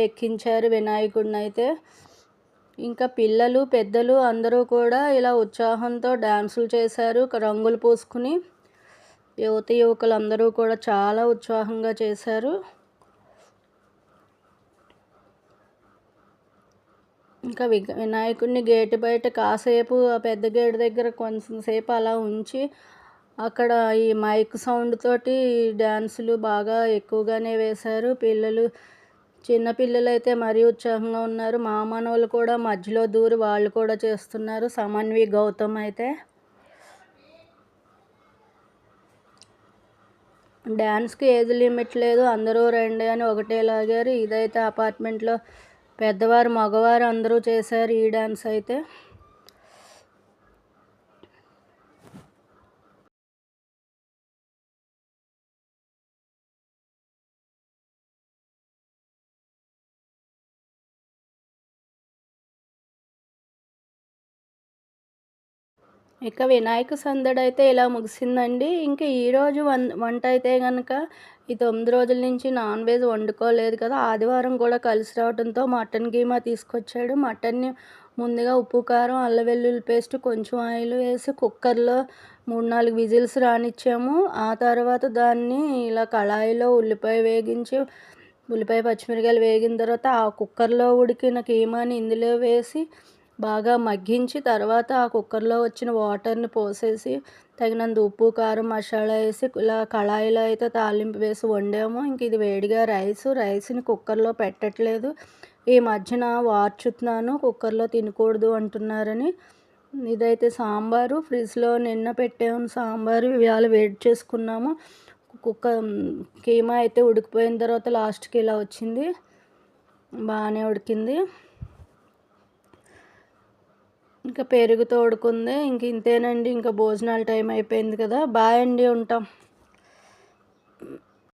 ఎక్కించారు వినాయకుడిని అయితే. ఇంకా పిల్లలు పెద్దలు అందరూ కూడా ఇలా ఉత్సాహంతో డ్యాన్సులు చేశారు రంగులు పూసుకుని. యువతి యువకులందరూ కూడా చాలా ఉత్సాహంగా చేశారు. ఇంకా వినాయకుడిని గేటు బయట కాసేపు ఆ పెద్ద గేటు దగ్గర కొంచెంసేపు అలా ఉంచి అక్కడ ఈ మైక్ సౌండ్ తోటి డ్యాన్సులు బాగా ఎక్కువగానే వేశారు. చిన్నపిల్లలు అయితే మరీ ఉత్సాహంగా ఉన్నారు. మా మనవలు కూడా మధ్యలో దూరి వాళ్ళు కూడా చేస్తున్నారు. సమన్వి గౌతమ్ అయితే డ్యాన్స్కి ఏజ్ లిమిట్ లేదు, అందరూ రండి అని ఒకటే లాగారు. ఇదైతే అపార్ట్మెంట్లో పెద్దవారు మగవారు అందరూ చేశారు ఈ డ్యాన్స్ అయితే. ఇక వినాయక సందడి అయితే ఇలా ముగిసిందండి. ఇంకా ఈరోజు వంట అయితే కనుక ఈ 9 రోజుల నుంచి నాన్ వెజ్ వండుకోలేదు కదా, ఆదివారం కూడా కలిసి రావడంతో మటన్ కీమా తీసుకొచ్చాడు. మటన్ని ముందుగా ఉప్పు కారం అల్లం వెల్లుల్లి పేస్ట్ కొంచెం ఆయిల్ వేసి కుక్కర్లో 3-4 విజిల్స్ రానిచ్చాము. ఆ తర్వాత దాన్ని ఇలా కళాయిలో ఉల్లిపాయ పచ్చిమిరకాయలు వేగిన తర్వాత ఆ కుక్కర్లో ఉడికిన కీమాని ఇందులో వేసి బాగా మగ్గించి తర్వాత ఆ కుక్కర్లో వచ్చిన వాటర్ని పోసేసి తగినంత ఉప్పు కారం మసాలా వేసి ఇలా కళాయిలో అయితే తాలింపు వేసి వండాము. ఇంక ఇది వేడిగా రైస్ని కుక్కర్లో పెట్టట్లేదు. ఈ మధ్యన వార్చుతున్నాను కుక్కర్లో తినకూడదు అంటున్నారని. ఇదైతే సాంబారు ఫ్రిడ్జ్లో నిన్న పెట్టాము. సాంబారు ఇవాళ వేడి చేసుకున్నాము. కీమా అయితే ఉడికిపోయిన తర్వాత లాస్ట్కి ఇలా వచ్చింది, బాగానే ఉడికింది. ఇంకా పెరుగు తోడుకుంది. ఇంక ఇంతేనండి, ఇంకా భోజనాల టైం అయిపోయింది కదా. బాయ్ అండి, ఉంటాం.